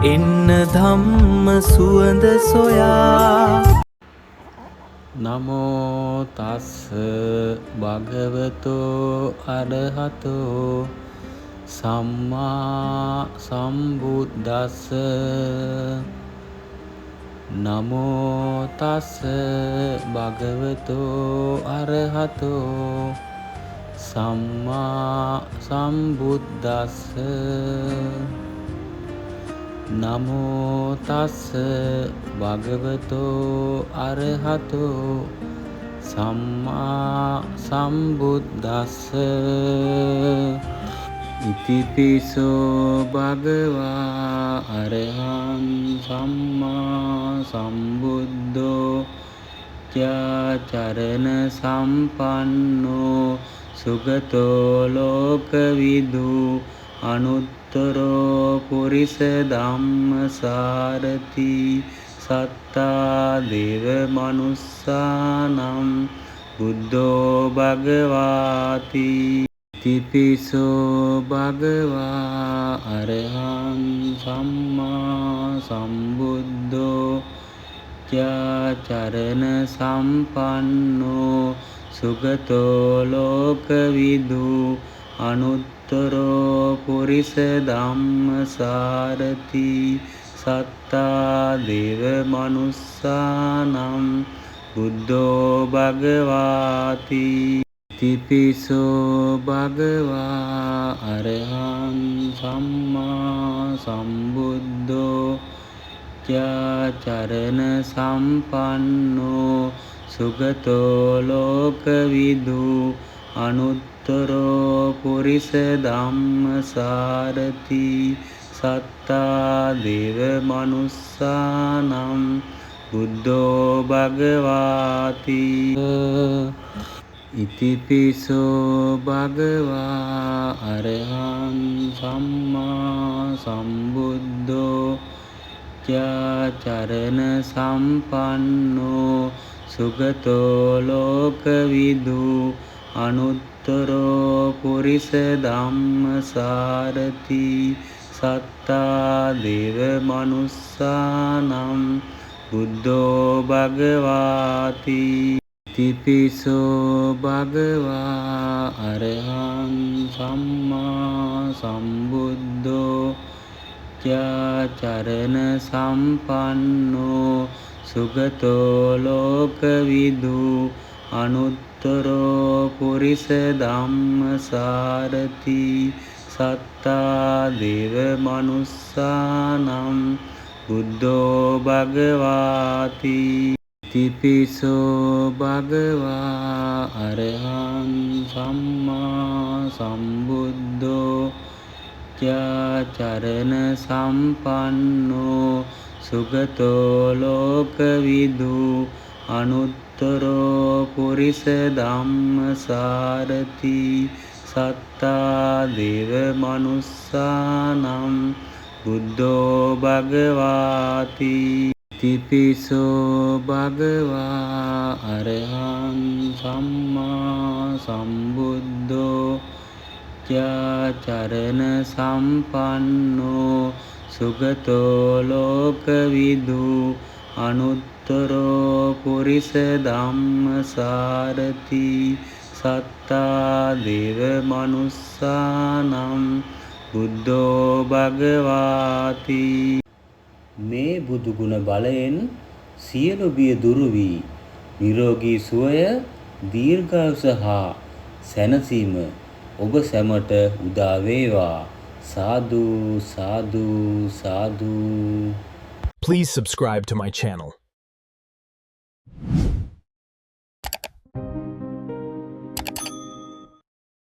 එන්න ධම්ම සුවඳ සොයා. නමෝ තස්ස භගවතෝ අරහතෝ සම්මා සම්බුද්දස්ස. නමෝ තස්ස භගවතෝ අරහතෝ සම්මා සම්බුද්දස්ස. නමෝ තස්ස භගවතෝ අරහතෝ සම්මා සම්බුද්දස්ස. ඉතිපිසෝ භගවා අරහං සම්මා සම්බුද්ධෝ චරණ සම්පන්නෝ සුගතෝ ලෝකවිදු අනුත්තරෝ පුරිස ධම්මසාරති සත්තා දේව මනුස්සානම් බුද්ධෝ භගවාති. ඉතිපිසෝ භගවා අරහං සම්මා සම්බුද්ධෝ චරණ සම්පන්නෝ සුගතෝ ලෝකවිදු අනුත්තරෝ පුරිස ධම්මසාරති සත්තා දේව මනුස්සානම් බුද්ධෝ භගවාති. ඉතිපිසෝ භගවා අරහං සම්මා සම්බුද්ධෝ චරණ සම්පන්නෝ සුගතෝ ලෝකවිදු අනුත්තරෝ පුරිස ධම්මසාරති සත්තා දේව මනුස්සානම් බුද්ධෝ භගවාති. ඉතිපිසෝ භගවා අරහං සම්මා සම්බුද්ධෝ චරණ සම්පන්නෝ සුගතෝ ලෝකවිදු අනුත්තරෝ පුරිස ධම්මසාරති සත්තා දේව මනුස්සානම් බුද්ධෝ භගවාති. ඉතිපිසෝ භගවා අරහං සම්මා සම්බුද්ධෝ චරණ සම්පන්නෝ සුගතෝ ලෝකවිදු අනුත්තරෝ පුරිස ධම්මසාරති සත්තා දේව මනුස්සානම් බුද්ධෝ භගවාති. ඉතිපිසෝ භගවා අරහං සම්මා සම්බුද්ධෝ චරණ සම්පන්නෝ සුගතෝ ලෝකවිදු අනුත්තරෝ පුරිස ධම්මසාරති සත්තා දේව මනුස්සානම් බුද්ධෝ භගවාති. ඉතිපිසෝ භගවා අරහං සම්මා සම්බුද්ධෝ චරණ සම්පන්නෝ සුගතෝ ලෝකවිදු අනුත්තරෝ පුරිස ධම්මසාරති සත්තා දේව මනුස්සානම් බුද්ධෝ භගවාති. මේ බුදුගුණ බලයෙන් සියලු බිය දුරු වී නිරෝගී සුවය දීර්ඝායුෂ හා සැනසීම ඔබ සැමට උදා වේවා. සාදු සාදු සාදු. Please subscribe to my channel.